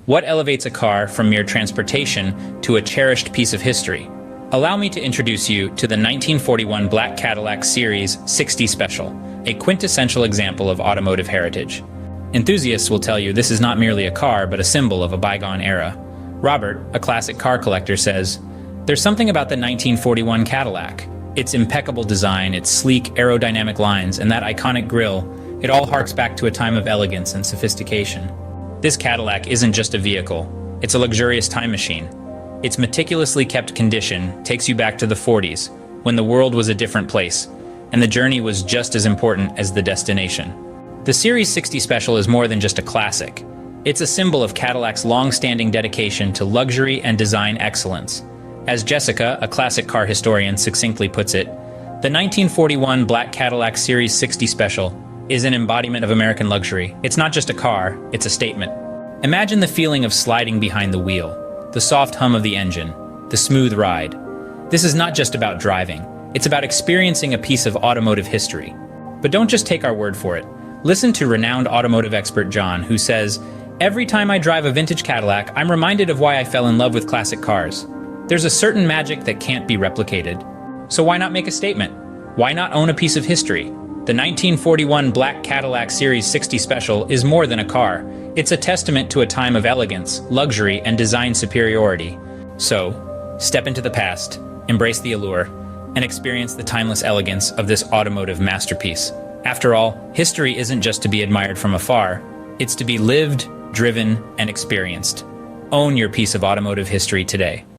What elevates a car from mere transportation to a cherished piece of history? Allow me to introduce you to the 1941 black Cadillac Series 60 Special, a quintessential example of automotive heritage. Enthusiasts will tell you this is not merely a car, but a symbol of a bygone era. Robert, a classic car collector, says, "There's something about the 1941 Cadillac. Its impeccable design, its sleek aerodynamic lines, and that iconic grille, it all harks back to a time of elegance and sophistication." This Cadillac isn't just a vehicle, it's a luxurious time machine. Its meticulously kept condition takes you back to the 40s, when the world was a different place, and the journey was just as important as the destination. The Series 60 Special is more than just a classic. It's a symbol of Cadillac's long-standing dedication to luxury and design excellence. As Jessica, a classic car historian, succinctly puts it, the 1941 black Cadillac Series 60 Special is an embodiment of American luxury. It's not just a car, it's a statement. Imagine the feeling of sliding behind the wheel, the soft hum of the engine, the smooth ride. This is not just about driving, it's about experiencing a piece of automotive history. But don't just take our word for it. Listen to renowned automotive expert John, who says, "Every time I drive a vintage Cadillac, I'm reminded of why I fell in love with classic cars. There's a certain magic that can't be replicated. So why not make a statement? Why not own a piece of history? The 1941 black Cadillac Series 60 Special is more than a car. It's a testament to a time of elegance, luxury, and design superiority. So, step into the past, embrace the allure, and experience the timeless elegance of this automotive masterpiece. After all, history isn't just to be admired from afar, it's to be lived, driven, and experienced. Own your piece of automotive history today."